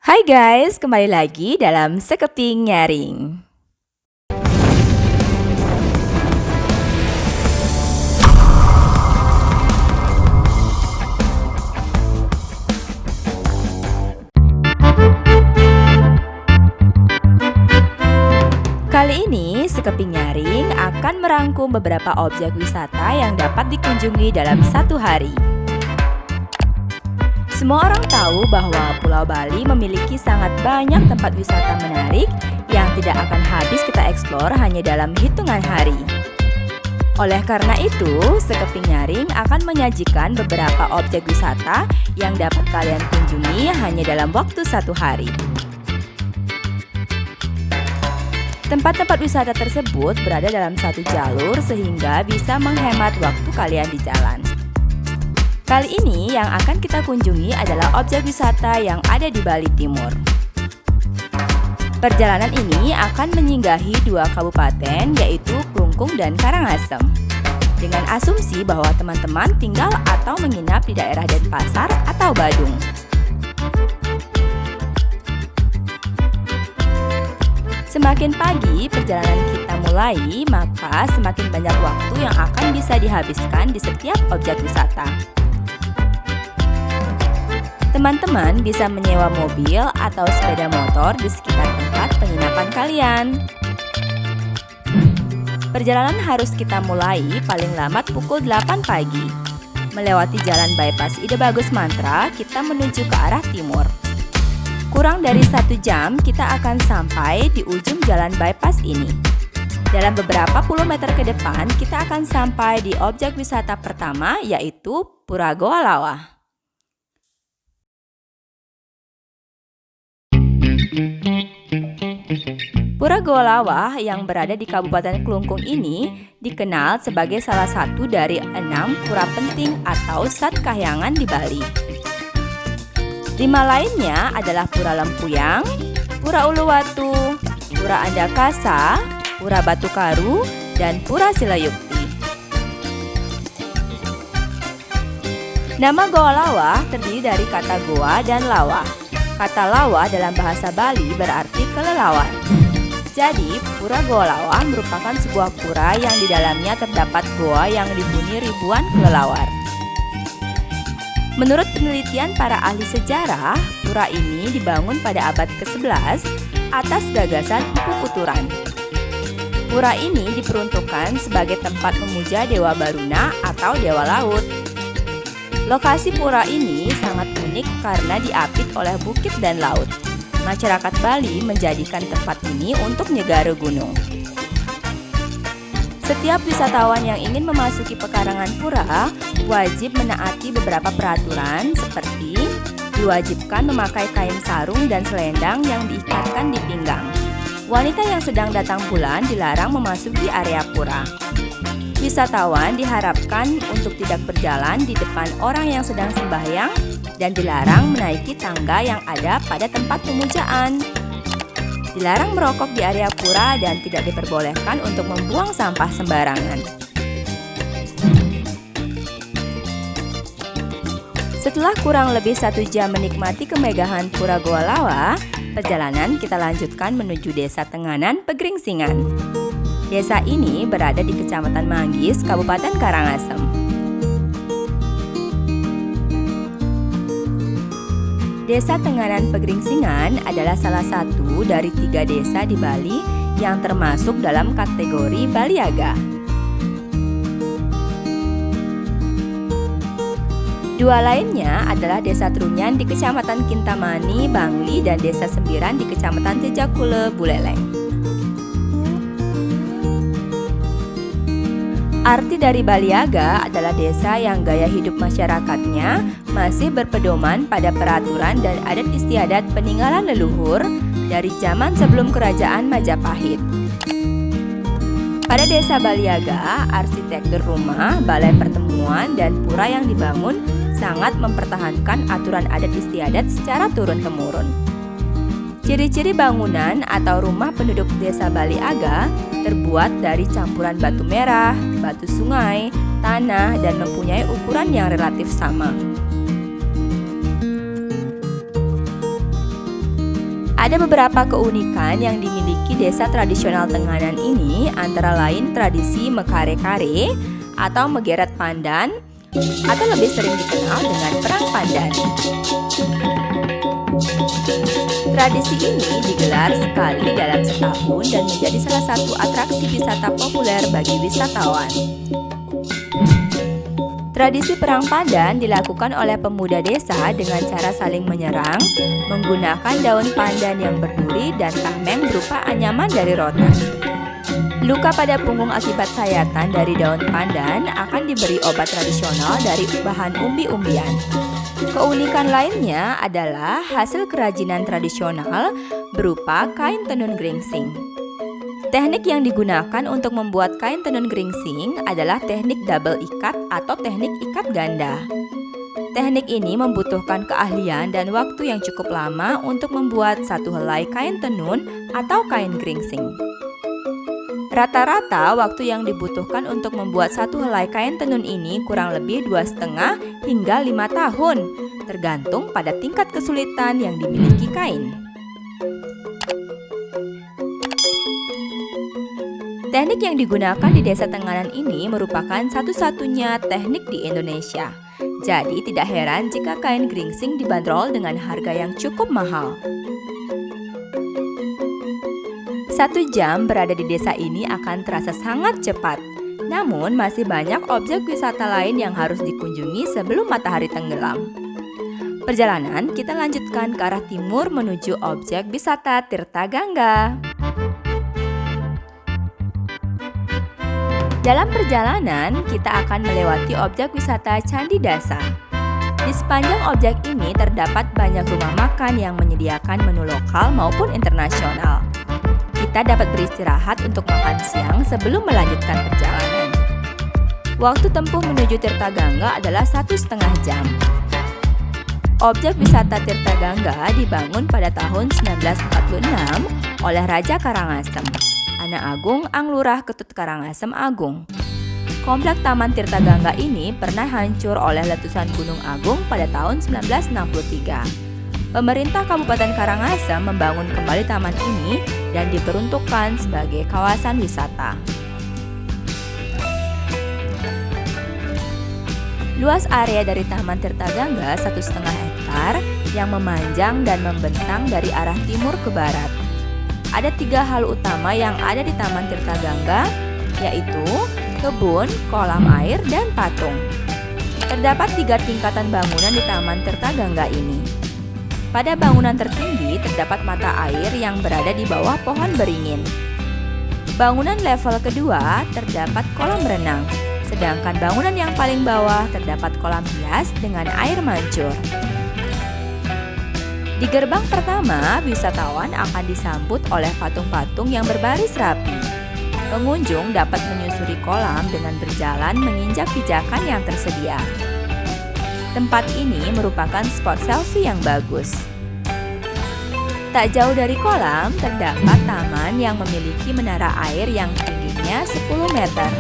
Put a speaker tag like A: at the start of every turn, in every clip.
A: Hai guys, kembali lagi dalam Sekeping Nyaring. Kali ini Sekeping Nyaring akan merangkum beberapa objek wisata yang dapat dikunjungi dalam satu hari. Semua orang tahu bahwa Pulau Bali memiliki sangat banyak tempat wisata menarik yang tidak akan habis kita eksplor hanya dalam hitungan hari. Oleh karena itu, Sekeping Nyaring akan menyajikan beberapa objek wisata yang dapat kalian kunjungi hanya dalam waktu satu hari. Tempat-tempat wisata tersebut berada dalam satu jalur sehingga bisa menghemat waktu kalian di jalan. Kali ini yang akan kita kunjungi adalah objek wisata yang ada di Bali Timur. Perjalanan ini akan menyinggahi dua kabupaten yaitu Klungkung dan Karangasem. Dengan asumsi bahwa teman-teman tinggal atau menginap di daerah Denpasar atau Badung. Semakin pagi perjalanan kita mulai, maka semakin banyak waktu yang akan bisa dihabiskan di setiap objek wisata. Teman-teman bisa menyewa mobil atau sepeda motor di sekitar tempat penginapan kalian. Perjalanan harus kita mulai paling lambat pukul 8 pagi. Melewati jalan bypass Ide Bagus Mantra, kita menuju ke arah timur. Kurang dari 1 jam kita akan sampai di ujung jalan bypass ini. Dalam beberapa puluh meter ke depan, kita akan sampai di objek wisata pertama yaitu Pura Goa Lawa. Pura Goa Lawa yang berada di Kabupaten Klungkung ini dikenal sebagai salah satu dari 6 pura penting atau Satkahyangan di Bali. 5 lainnya adalah Pura Lempuyang, Pura Uluwatu, Pura Andakasa, Pura Batu Karu, dan Pura Silayukti. Nama Goa Lawa terdiri dari kata goa dan lawa. Kata lawa dalam bahasa Bali berarti kelelawar. Jadi, Pura Goa Lawa merupakan sebuah pura yang di dalamnya terdapat goa yang dihuni ribuan kelelawar. Menurut penelitian para ahli sejarah, pura ini dibangun pada abad ke-11 atas gagasan Empu Kuturan. Pura ini diperuntukkan sebagai tempat memuja Dewa Baruna atau Dewa Laut. Lokasi pura ini sangat unik karena diapit oleh bukit dan laut. Masyarakat Bali menjadikan tempat ini untuk nyegara gunung. Setiap wisatawan yang ingin memasuki pekarangan pura wajib menaati beberapa peraturan seperti diwajibkan memakai kain sarung dan selendang yang diikatkan di pinggang. Wanita yang sedang datang bulan dilarang memasuki area pura. Wisatawan diharapkan untuk tidak berjalan di depan orang yang sedang sembahyang dan dilarang menaiki tangga yang ada pada tempat pemujaan. Dilarang merokok di area pura dan tidak diperbolehkan untuk membuang sampah sembarangan. Setelah kurang lebih 1 jam menikmati kemegahan Pura Goa Lawa, perjalanan kita lanjutkan menuju Desa Tenganan, Pegeringsingan. Desa ini berada di Kecamatan Manggis, Kabupaten Karangasem. Desa Tenganan Pegeringsingan adalah salah satu dari 3 desa di Bali yang termasuk dalam kategori Baliaga. 2 lainnya adalah Desa Trunyan di Kecamatan Kintamani, Bangli, dan Desa Sembiran di Kecamatan Jejakule, Buleleng. Arti dari Baliaga adalah desa yang gaya hidup masyarakatnya masih berpedoman pada peraturan dan adat istiadat peninggalan leluhur dari zaman sebelum kerajaan Majapahit. Pada desa Baliaga, arsitektur rumah, balai pertemuan, dan pura yang dibangun sangat mempertahankan aturan adat istiadat secara turun-temurun. Ciri-ciri bangunan atau rumah penduduk desa Baliaga terbuat dari campuran batu merah, batu sungai, tanah, dan mempunyai ukuran yang relatif sama. Ada beberapa keunikan yang dimiliki desa tradisional Tenganan ini, antara lain tradisi mekare-kare atau megeret pandan, atau lebih sering dikenal dengan perang pandan. Tradisi ini digelar sekali dalam setahun dan menjadi salah satu atraksi wisata populer bagi wisatawan. Tradisi perang pandan dilakukan oleh pemuda desa dengan cara saling menyerang, menggunakan daun pandan yang berduri dan tameng berupa anyaman dari rotan. Luka pada punggung akibat sayatan dari daun pandan akan diberi obat tradisional dari bahan umbi-umbian. Keunikan lainnya adalah hasil kerajinan tradisional berupa kain tenun geringsing. Teknik yang digunakan untuk membuat kain tenun geringsing adalah teknik double ikat atau teknik ikat ganda. Teknik ini membutuhkan keahlian dan waktu yang cukup lama untuk membuat satu helai kain tenun atau kain geringsing. Rata-rata waktu yang dibutuhkan untuk membuat satu helai kain tenun ini kurang lebih 2,5 hingga 5 tahun, tergantung pada tingkat kesulitan yang dimiliki kain. Teknik yang digunakan di desa Tenganan ini merupakan satu-satunya teknik di Indonesia. Jadi tidak heran jika kain geringsing dibanderol dengan harga yang cukup mahal. 1 jam berada di desa ini akan terasa sangat cepat. Namun masih banyak objek wisata lain yang harus dikunjungi sebelum matahari tenggelam. Perjalanan kita lanjutkan ke arah timur menuju objek wisata Tirtagangga. Dalam perjalanan, kita akan melewati objek wisata Candi Dasa. Di sepanjang objek ini terdapat banyak rumah makan yang menyediakan menu lokal maupun internasional. Kita dapat beristirahat untuk makan siang sebelum melanjutkan perjalanan. Waktu tempuh menuju Tirtagangga adalah 1,5 jam. Objek wisata Tirtagangga dibangun pada tahun 1946 oleh Raja Karangasem, anak agung Anglurah Ketut Karangasem Agung. Komplek Taman Tirtagangga ini pernah hancur oleh letusan Gunung Agung pada tahun 1963. Pemerintah Kabupaten Karangasem membangun kembali taman ini dan diperuntukkan sebagai kawasan wisata. Luas area dari Taman Tirtagangga 1,5 hektar yang memanjang dan membentang dari arah timur ke barat. Ada 3 hal utama yang ada di Taman Tirtagangga, yaitu kebun, kolam air, dan patung. Terdapat 3 tingkatan bangunan di Taman Tirtagangga ini. Pada bangunan tertinggi terdapat mata air yang berada di bawah pohon beringin. Bangunan level kedua terdapat kolam renang, sedangkan bangunan yang paling bawah terdapat kolam hias dengan air mancur. Di gerbang pertama, wisatawan akan disambut oleh patung-patung yang berbaris rapi. Pengunjung dapat menyusuri kolam dengan berjalan menginjak pijakan yang tersedia. Tempat ini merupakan spot selfie yang bagus. Tak jauh dari kolam, terdapat taman yang memiliki menara air yang tingginya 10 meter.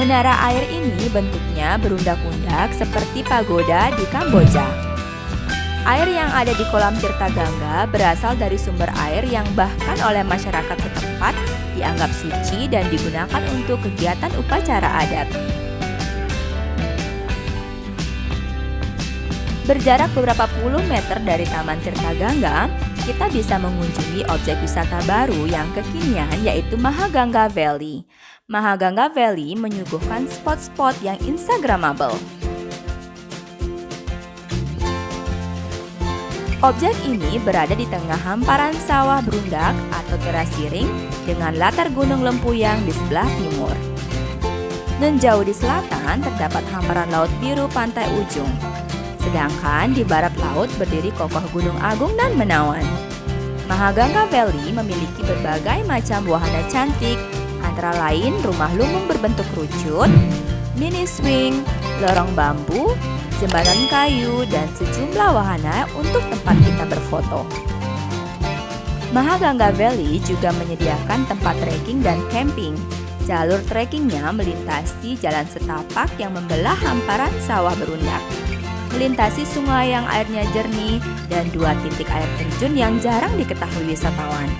A: Menara air ini bentuknya berundak-undak seperti pagoda di Kamboja. Air yang ada di kolam Tirtagangga berasal dari sumber air yang bahkan oleh masyarakat setempat dianggap suci dan digunakan untuk kegiatan upacara adat. Berjarak beberapa puluh meter dari Taman Tirtagangga, kita bisa mengunjungi objek wisata baru yang kekinian yaitu Mahagangga Valley. Mahagangga Valley menyuguhkan spot-spot yang instagramable. Objek ini berada di tengah hamparan sawah berundak atau terasiring dengan latar gunung lempuyang di sebelah timur. Dan jauh di selatan terdapat hamparan laut biru pantai ujung. Sedangkan di barat laut berdiri kokoh Gunung Agung dan Menawan. Mahagangga Valley memiliki berbagai macam wahana cantik, antara lain rumah lumung berbentuk kerucut, mini swing, lorong bambu, jembatan kayu, dan sejumlah wahana untuk tempat kita berfoto. Mahagangga Valley juga menyediakan tempat trekking dan camping. Jalur trekkingnya melintasi jalan setapak yang membelah hamparan sawah berundak. melintasi sungai yang airnya jernih, dan 2 titik air terjun yang jarang diketahui wisatawan.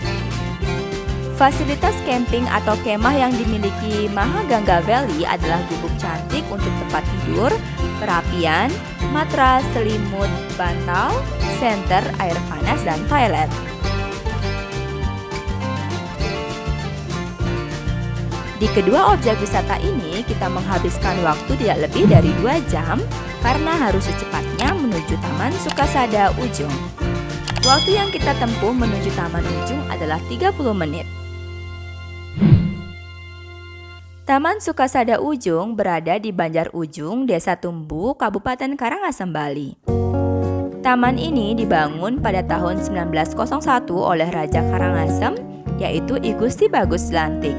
A: Fasilitas camping atau kemah yang dimiliki Mahaganga Valley adalah gubuk cantik untuk tempat tidur, perapian, matras, selimut, bantal, senter, air panas, dan toilet. Di kedua objek wisata ini, kita menghabiskan waktu tidak lebih dari 2 jam karena harus secepatnya menuju Taman Sukasada Ujung. Waktu yang kita tempuh menuju Taman Ujung adalah 30 menit. Taman Sukasada Ujung berada di Banjar Ujung, Desa Tumbu, Kabupaten Karangasem, Bali. Taman ini dibangun pada tahun 1901 oleh Raja Karangasem, yaitu I Gusti Bagus Lantik.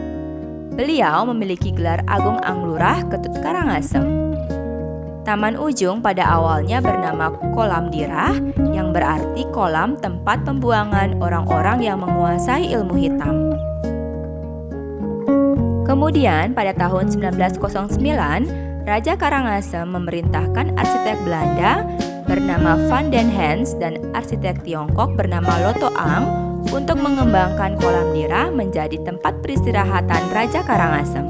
A: Beliau memiliki gelar Agung Anglurah Ketut Karangasem. Taman Ujung pada awalnya bernama Kolam Dirah, yang berarti kolam tempat pembuangan orang-orang yang menguasai ilmu hitam. Kemudian pada tahun 1909, Raja Karangasem memerintahkan arsitek Belanda bernama Van den Hens dan arsitek Tiongkok bernama Lotto Ang untuk mengembangkan Kolam Dirah menjadi tempat peristirahatan Raja Karangasem.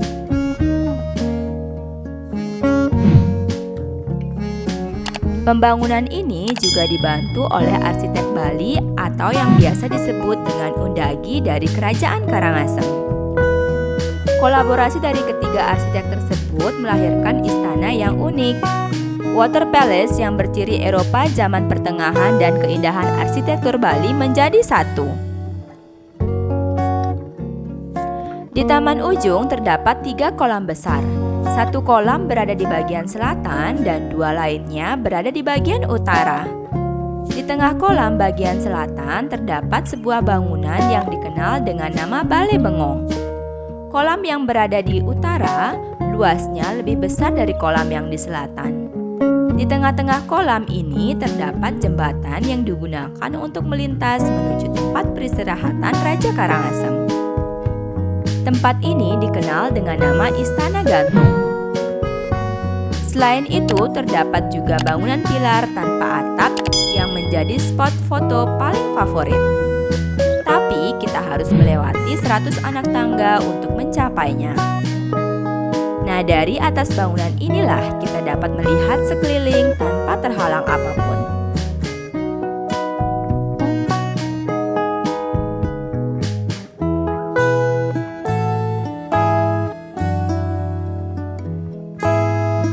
A: Pembangunan ini juga dibantu oleh arsitek Bali atau yang biasa disebut dengan Undagi dari Kerajaan Karangasem. Kolaborasi dari ketiga arsitek tersebut melahirkan istana yang unik. Water Palace yang berciri Eropa zaman pertengahan dan keindahan arsitektur Bali menjadi satu. Di Taman Ujung terdapat 3 kolam besar. 1 kolam berada di bagian selatan dan 2 lainnya berada di bagian utara. Di tengah kolam bagian selatan terdapat sebuah bangunan yang dikenal dengan nama Balai Bengong. Kolam yang berada di utara luasnya lebih besar dari kolam yang di selatan. Di tengah-tengah kolam ini terdapat jembatan yang digunakan untuk melintas menuju tempat peristirahatan Raja Karangasem. Tempat ini dikenal dengan nama Istana Gantung. Selain itu, terdapat juga bangunan pilar tanpa atap yang menjadi spot foto paling favorit. Tapi kita harus melewati 100 anak tangga untuk mencapainya. Nah, dari atas bangunan inilah kita dapat melihat sekeliling tanpa terhalang apapun.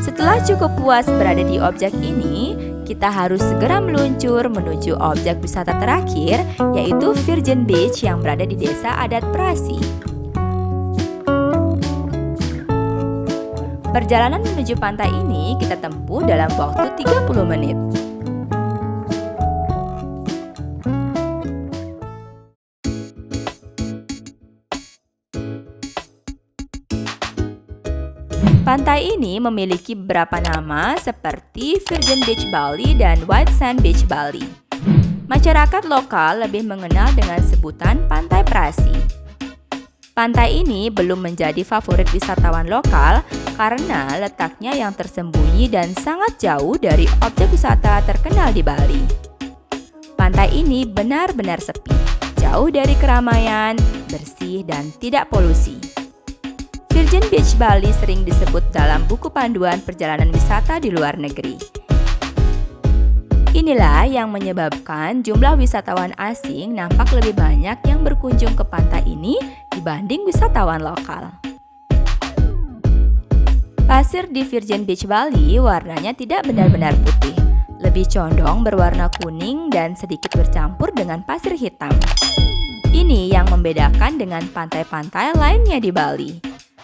A: Setelah cukup puas berada di objek ini, kita harus segera meluncur menuju objek wisata terakhir, yaitu Virgin Beach yang berada di Desa Adat Prasi. Perjalanan menuju pantai ini kita tempuh dalam waktu 30 menit. Pantai ini memiliki beberapa nama seperti Virgin Beach Bali dan White Sand Beach Bali. Masyarakat lokal lebih mengenal dengan sebutan Pantai Prasi. Pantai ini belum menjadi favorit wisatawan lokal karena letaknya yang tersembunyi dan sangat jauh dari objek wisata terkenal di Bali. Pantai ini benar-benar sepi, jauh dari keramaian, bersih dan tidak polusi. Virgin Beach Bali sering disebut dalam buku panduan perjalanan wisata di luar negeri. Inilah yang menyebabkan jumlah wisatawan asing nampak lebih banyak yang berkunjung ke pantai ini dibanding wisatawan lokal. Pasir di Virgin Beach Bali warnanya tidak benar-benar putih, lebih condong berwarna kuning dan sedikit bercampur dengan pasir hitam. Ini yang membedakan dengan pantai-pantai lainnya di Bali.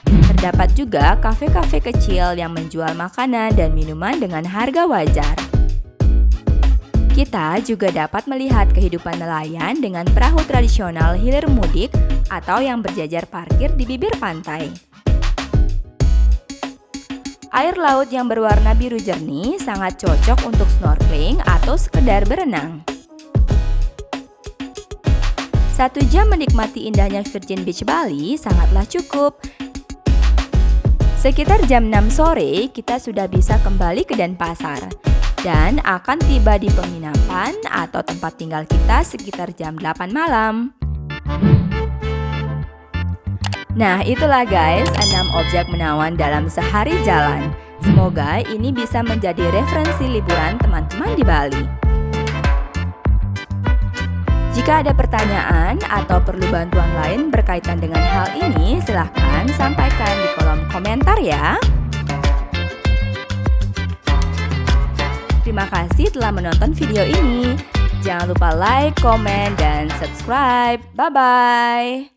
A: Terdapat juga kafe-kafe kecil yang menjual makanan dan minuman dengan harga wajar. Kita juga dapat melihat kehidupan nelayan dengan perahu tradisional hilir mudik atau yang berjajar parkir di bibir pantai. Air laut yang berwarna biru jernih sangat cocok untuk snorkeling atau sekedar berenang. 1 jam menikmati indahnya Virgin Beach Bali sangatlah cukup. Sekitar jam 6 sore, kita sudah bisa kembali ke Denpasar. dan akan tiba di penginapan atau tempat tinggal kita sekitar jam 8 malam. Nah, itulah guys 6 objek menawan dalam sehari jalan. Semoga ini bisa menjadi referensi liburan teman-teman di Bali. Jika ada pertanyaan atau perlu bantuan lain berkaitan dengan hal ini, silahkan sampaikan di kolom komentar ya. Terima kasih telah menonton video ini. Jangan lupa like, komen, dan subscribe. Bye-bye.